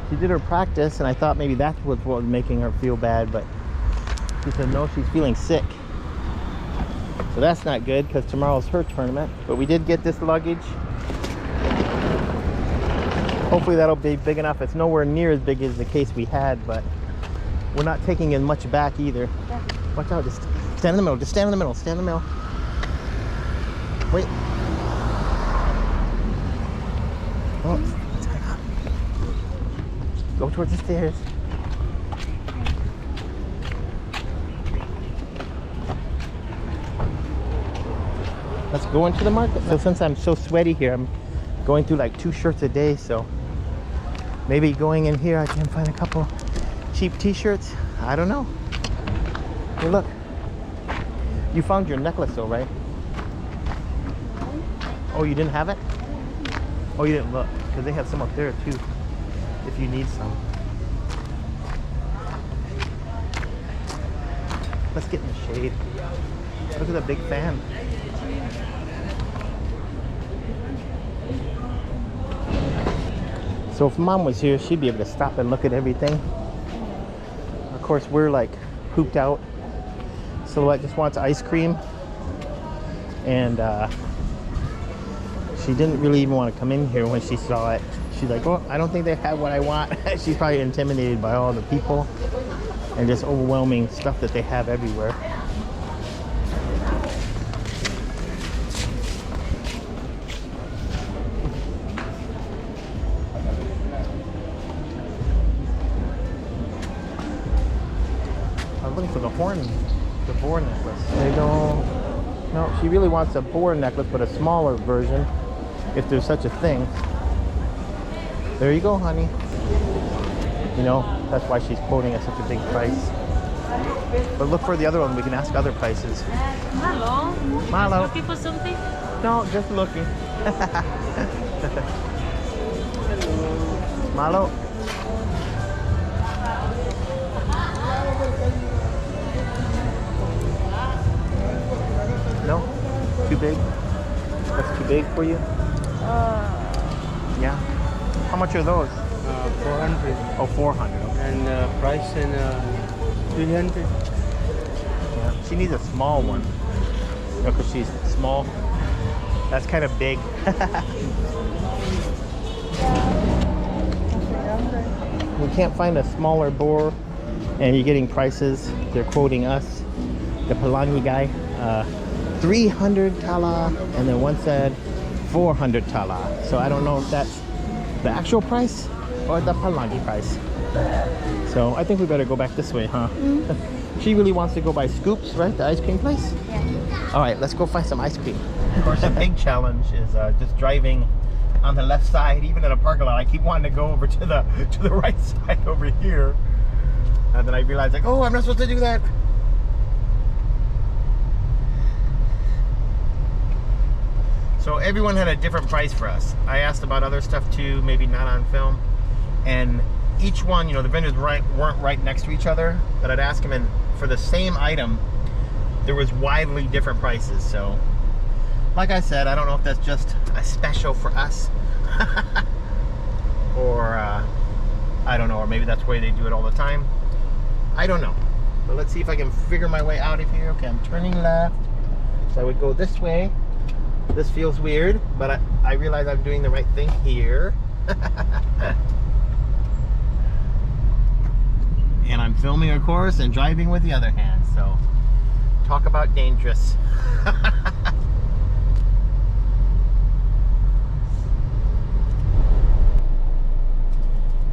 She did her practice and I thought maybe that was what was making her feel bad, but she said no, she's feeling sick. So that's not good because tomorrow's her tournament. But we did get this luggage. Hopefully that'll be big enough. It's nowhere near as big as the case we had, but we're not taking as much back either. Watch out, just stand in the middle, just stand in the middle, stand in the middle. Wait. Oh. Go towards the stairs. let's go into the market. So since I'm so sweaty here, I'm going through like 2 shirts a day, so maybe going in here I can find a couple cheap t-shirts. I don't know. Hey, look. You found your necklace though, right? Oh, you didn't have it? Oh, you didn't look, because they have some up there too, if you need some. Let's get in the shade. Look at the big fan. So if Mom was here, she'd be able to stop and look at everything. Of course, we're like pooped out. Silhouette just wants ice cream. And she didn't really even want to come in here when she saw it. She's like, oh, I don't think they have what I want. She's probably intimidated by all the people and just overwhelming stuff that they have everywhere. I'm looking for the boar necklace. They don't. No, she really wants a boar necklace, but a smaller version, if there's such a thing. There you go, honey. You know, that's why she's quoting at such a big price. But look for the other one. We can ask other prices. Hello. Hello. Looking for something? No, just looking. Malo. No? Too big? That's too big for you? Yeah. How much are those? 400. Oh, 400. Okay. And price in 300. Yeah. She needs a small one. Because she's small. That's kind of big. We can't find a smaller boar, and you're getting prices. They're quoting us, the Palangi guy, 300 tala, and then one said 400 tala. So I don't know if that's the actual price or the Palangi price. So I think we better go back this way, huh? She really wants to go by Scoops, right? The ice cream place? Yeah. All right, let's go find some ice cream. Of course, the big challenge is just driving on the left side, even in a parking lot. I keep wanting to go over to the right side over here, and then I realize, like, oh, I'm not supposed to do that. So everyone had a different price for us. I asked about other stuff too, maybe not on film, and each one, you know, the vendors weren't right next to each other, but I'd ask them, and for the same item, there was widely different prices. So like I said, I don't know if that's just a special for us or I don't know, or maybe that's the way they do it all the time. I don't know, but let's see if I can figure my way out of here. Okay, I'm turning left, so I would go this way. This feels weird, but I realize I'm doing the right thing here. And I'm filming, of course, and driving with the other hand, so talk about dangerous.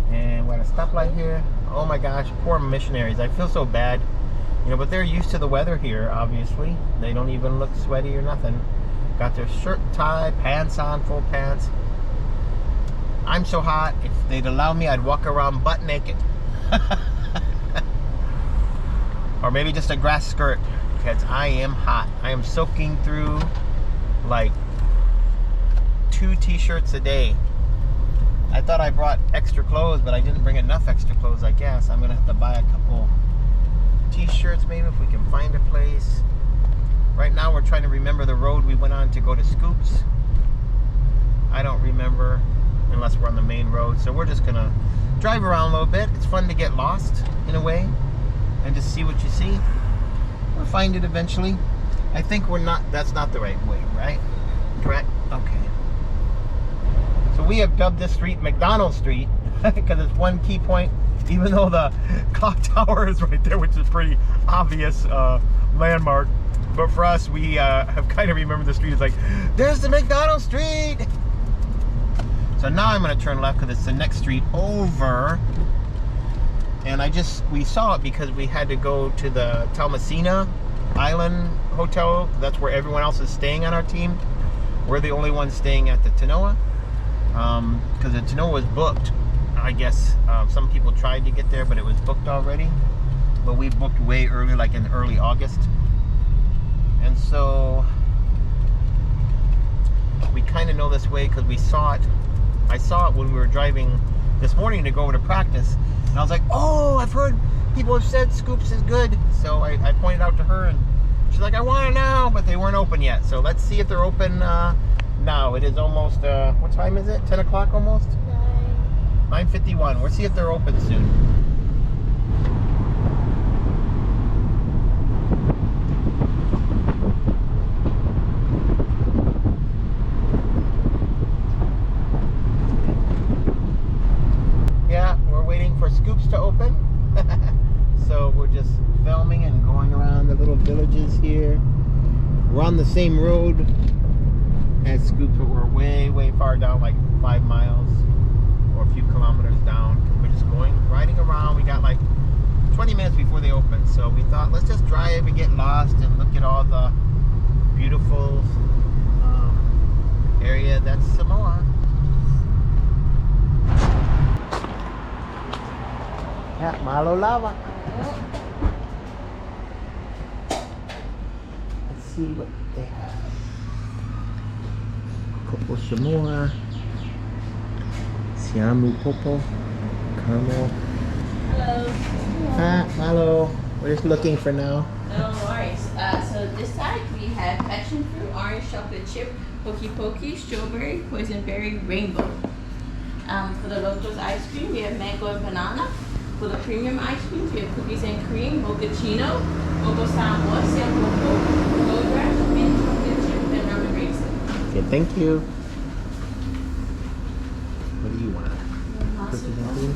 And we're at a stoplight here. Oh my gosh, poor missionaries. I feel so bad, you know, but they're used to the weather here, obviously. They don't even look sweaty or nothing. Got their shirt tied, pants on, full pants. I'm so hot, if they'd allow me, I'd walk around butt naked. Or maybe just a grass skirt, because I am hot. I am soaking through like 2 t-shirts a day. I thought I brought extra clothes, but I didn't bring enough extra clothes, I guess. I'm gonna have to buy a couple t-shirts maybe if we can find a place. Right now we're trying to remember the road we went on to go to Scoops. I don't remember unless we're on the main road. So we're just gonna drive around a little bit. It's fun to get lost in a way and just see what you see. We'll find it eventually. I think that's not the right way, right? Correct? Okay. So we have dubbed this street McDonald Street because it's one key point, even though the clock tower is right there, which is a pretty obvious landmark. But for us, we have kind of remembered the street as like, there's the McDonald Street. So now I'm going to turn left because it's the next street over. And we saw it because we had to go to the Talmasina island hotel. That's where everyone else is staying on our team. We're the only ones staying at the Tanoa, because the Tanoa was booked. I guess some people tried to get there, but it was booked already. But we booked way early, like in early August. And so we kind of know this way because we saw it. I saw it when we were driving this morning to go over to practice. And I was like, oh, I've heard people have said Scoops is good. So I pointed out to her and she's like, I want it now, but they weren't open yet. So let's see if they're open now. It is almost, what time is it? 10 o'clock almost? 9:51. We'll see if they're open soon. Yeah, we're waiting for Scoops to open. So we're just filming and going around the little villages here. We're on the same road as Scoops, but we're way far down, like 5 miles or a few kilometers down. We're just riding around. We got like 20 minutes before they open, so we thought let's just drive and get lost and look at all the beautiful area that's Samoa. Yeah, malo lava. Let's see what they have. Popo Samoa, Siamu Popo, Caramel. Hello. Hello. We're just looking for now. No worries. So this side we have passion fruit, orange chocolate chip, pokey pokey, strawberry, poison berry, rainbow. For the locals ice cream, we have mango and banana. For the premium ice cream, we have cookies and cream, mochaccino, Mocha Samoa, sample gold rush, mint chocolate chip, and ramen raisin. Okay, thank you. What do you want? Cookies and cream?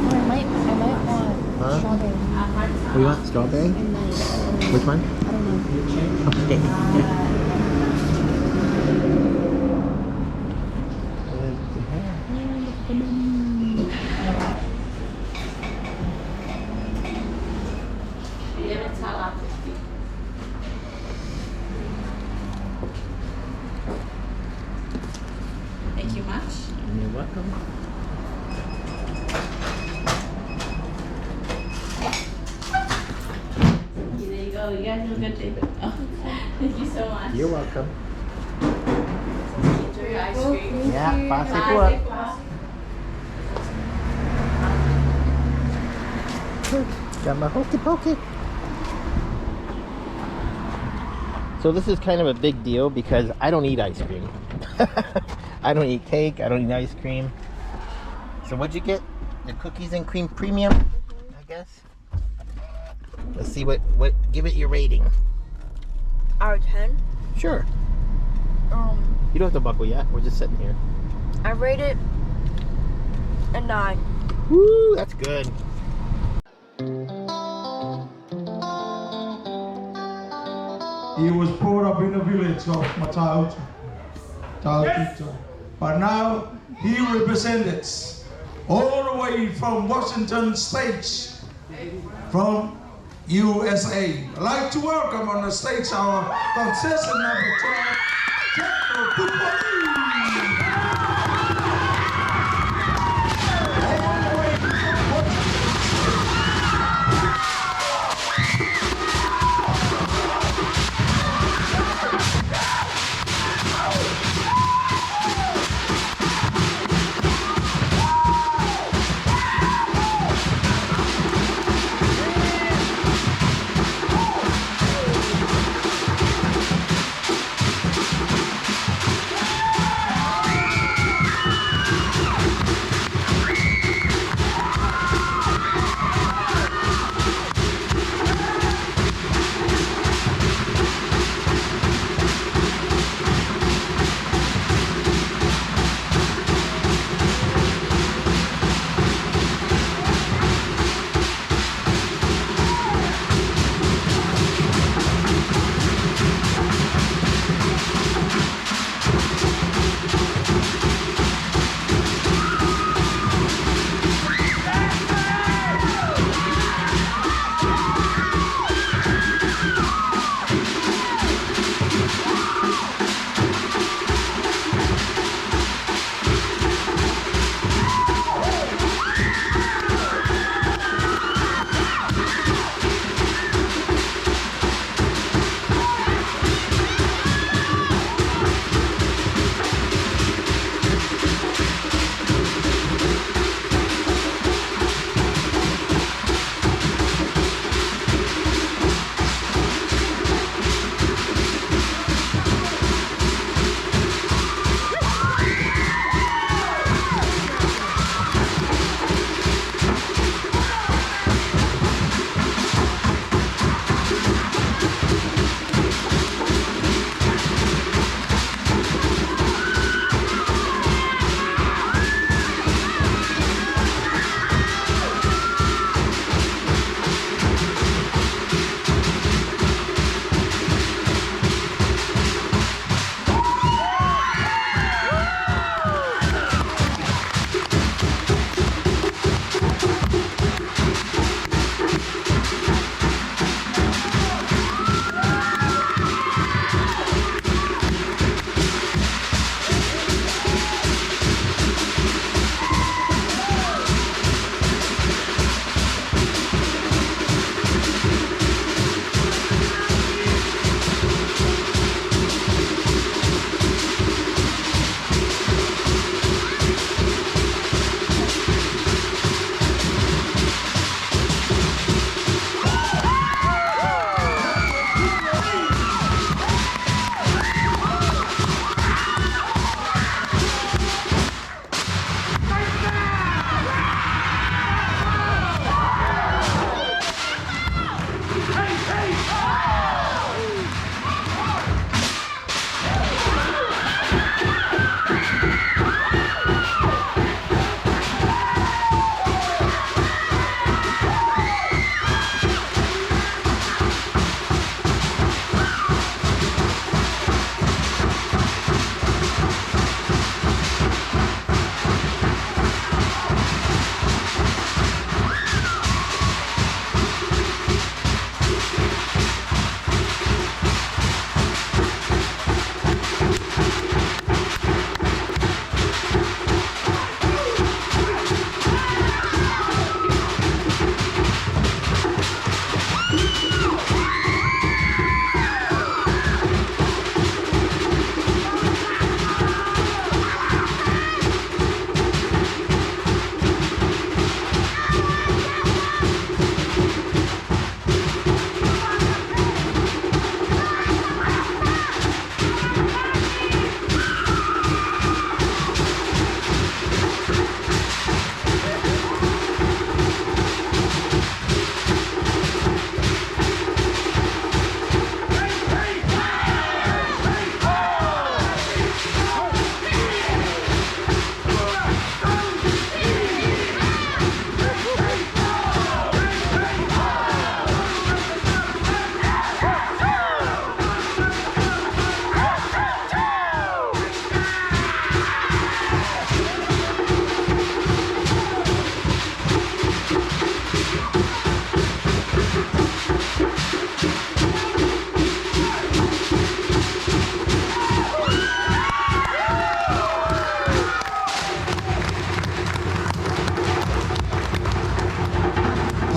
I might want Huh? strawberry. What do you want? Strawberry? Which one? I don't know. Okay. Thank you much. You're welcome. There you go. You guys have a good day. Oh, thank you so much. You're welcome. Enjoy your ice cream. Yeah, pase po. Got my hokey pokey. So this is kind of a big deal because I don't eat ice cream. I don't eat cake, I don't eat ice cream. So what'd you get? The cookies and cream premium, I guess. Let's see what give it your rating. Out of 10? Sure. You don't have to buckle yet. We're just sitting here. I rate it a 9. Woo, that's good. He was brought up in the village of Matautu, but now he represented all the way from Washington State, from USA. I'd like to welcome on the stage our contestant number 12,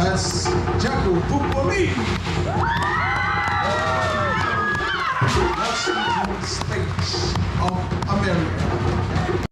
That's Jaco Pupoli. Washington State of America.